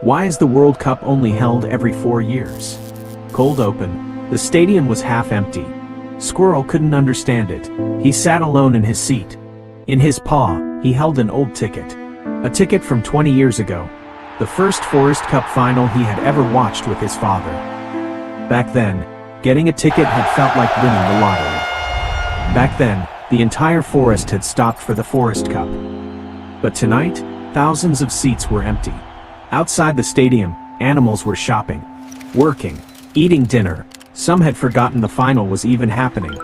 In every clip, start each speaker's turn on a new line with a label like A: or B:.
A: Why is the World Cup only held every 4 years? Cold open. The stadium was half empty. Squirrel couldn't understand it. He sat alone in his seat. In his paw, he held an old ticket. A ticket from 20 years ago. The first Forest Cup final he had ever watched with his father. Back then, getting a ticket had felt like winning the lottery. Back then, the entire forest had stopped for the Forest Cup. But tonight, thousands of seats were empty. Outside the stadium, animals were shopping, working, eating dinner. Some had forgotten the final was even happening.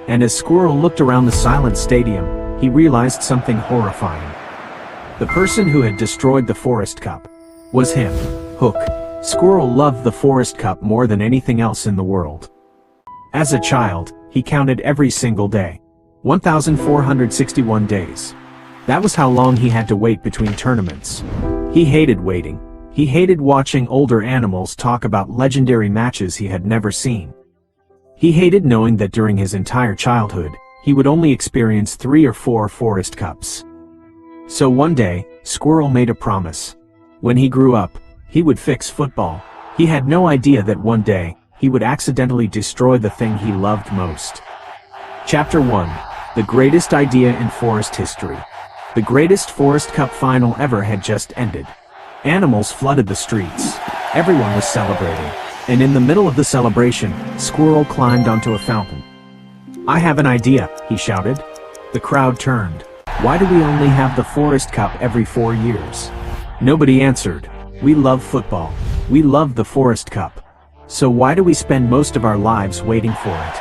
A: And as Squirrel looked around the silent stadium, he realized something horrifying. The person who had destroyed the Forest Cup was him, Hook. Squirrel loved the Forest Cup more than anything else in the world. As a child, he counted every single day. 1,461 days. That was how long he had to wait between tournaments. He hated waiting. He hated watching older animals talk about legendary matches he had never seen. He hated knowing that during his entire childhood, he would only experience 3 or 4 Forest Cups. So one day, Squirrel made a promise. When he grew up, he would fix football. He had no idea that one day, he would accidentally destroy the thing he loved most. Chapter 1. The greatest idea in forest history. The greatest Forest Cup final ever had just ended. Animals flooded the streets. Everyone was celebrating. And in the middle of the celebration, Squirrel climbed onto a fountain. "I have an idea," he shouted. The crowd turned. "Why do we only have the Forest Cup every 4 years?" Nobody answered. "We love football. We love the Forest Cup. So why do we spend most of our lives waiting for it?"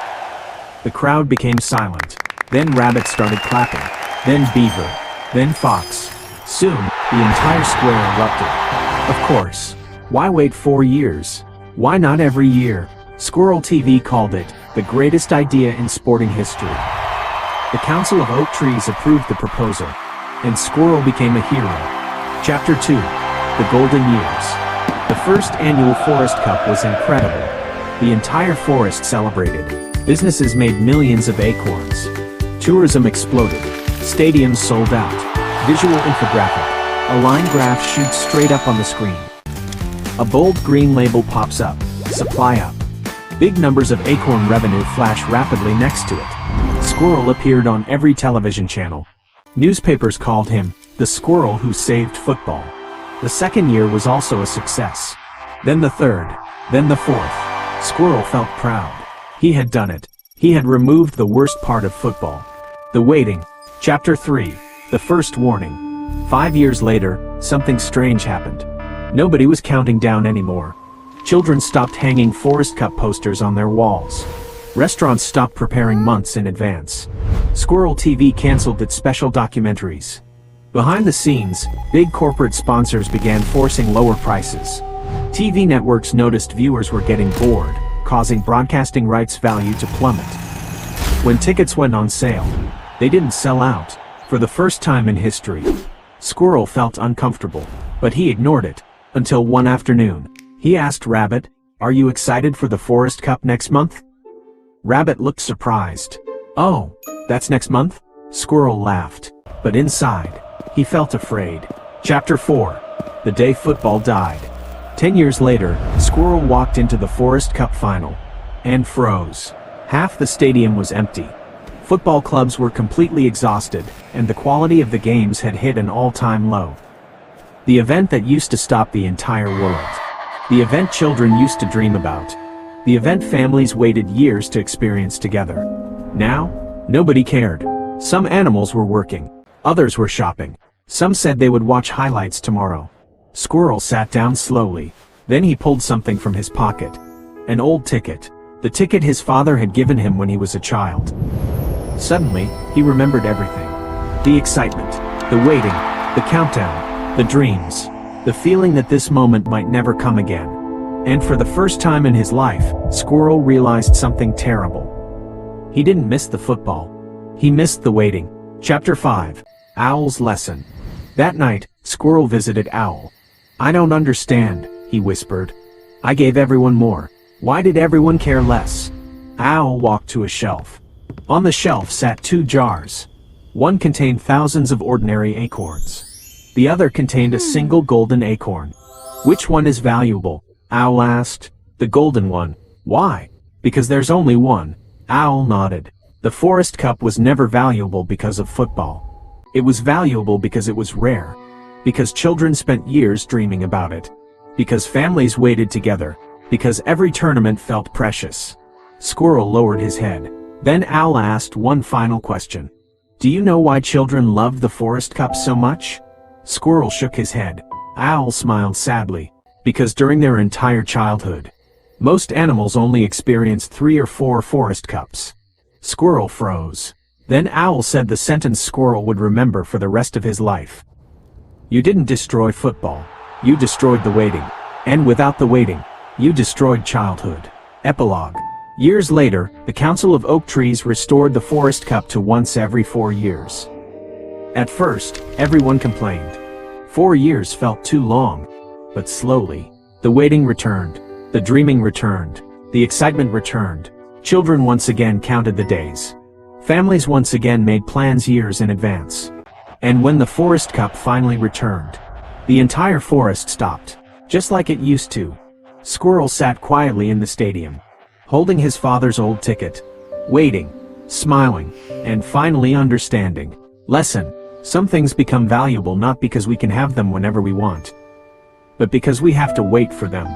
A: The crowd became silent. Then rabbit started clapping. Then beaver. Then fox. Soon, the entire square erupted. Of course. Why wait 4 years? Why not every year? Squirrel TV called it the greatest idea in sporting history. The Council of Oak Trees approved the proposal, and Squirrel became a hero. Chapter 2. The Golden Years. The first annual Forest Cup was incredible. The entire forest celebrated. Businesses made millions of acorns. Tourism exploded. Stadiums sold out. Visual infographic. A line graph shoots straight up on the screen. A bold green label pops up. Supply up. Big numbers of acorn revenue flash rapidly next to it. Squirrel appeared on every television channel. Newspapers called him the squirrel who saved football. The second year was also a success. Then the third. Then the fourth. Squirrel felt proud. He had done it. He had removed the worst part of football. The waiting. Chapter 3. The first warning. 5 years later, something strange happened. Nobody was counting down anymore. Children stopped hanging Forest Cup posters on their walls. Restaurants stopped preparing months in advance. Squirrel TV canceled its special documentaries. Behind the scenes, big corporate sponsors began forcing lower prices. TV networks noticed viewers were getting bored, causing broadcasting rights value to plummet. When tickets went on sale, they didn't sell out. For the first time in history, Squirrel felt uncomfortable, but he ignored it, until one afternoon. He asked Rabbit, "Are you excited for the Forest Cup next month?" Rabbit looked surprised. "Oh, that's next month?" Squirrel laughed, but inside, he felt afraid. Chapter 4. The day football died. 10 years later, Squirrel walked into the Forest Cup final, and froze. Half the stadium was empty. Football clubs were completely exhausted, and the quality of the games had hit an all-time low. The event that used to stop the entire world. The event children used to dream about. The event families waited years to experience together. Now, nobody cared. Some animals were working. Others were shopping. Some said they would watch highlights tomorrow. Squirrel sat down slowly. Then he pulled something from his pocket. An old ticket. The ticket his father had given him when he was a child. Suddenly, he remembered everything. The excitement, the waiting, the countdown, the dreams, the feeling that this moment might never come again. And for the first time in his life, Squirrel realized something terrible. He didn't miss the football. He missed the waiting. Chapter 5. Owl's Lesson. That night, Squirrel visited Owl. "I don't understand," he whispered. "I gave everyone more. Why did everyone care less?" Owl walked to a shelf. On the shelf sat 2 jars. One contained thousands of ordinary acorns. The other contained a single golden acorn. Which one is valuable? Owl asked. The golden one. Why? Because there's only one. Owl nodded. The forest cup was never valuable because of football. It was valuable because it was rare. Because children spent years dreaming about it. Because families waited together. Because every tournament felt precious. Squirrel lowered his head. Then Owl asked one final question. Do you know why children loved the forest cup so much? Squirrel shook his head. Owl smiled sadly. Because during their entire childhood, most animals only experienced 3 or 4 forest cups. Squirrel froze. Then Owl said the sentence Squirrel would remember for the rest of his life. You didn't destroy football. You destroyed the waiting. And without the waiting, you destroyed childhood. Epilogue. Years later, the Council of Oak Trees restored the forest cup to once every 4 years. At first, everyone complained. 4 years felt too long. But slowly, the waiting returned, the dreaming returned, the excitement returned. Children once again counted the days. Families once again made plans years in advance. And when the forest cup finally returned, the entire forest stopped, just like it used to. Squirrel sat quietly in the stadium, holding his father's old ticket, waiting, smiling, and finally understanding. Lesson: some things become valuable not because we can have them whenever we want, but because we have to wait for them.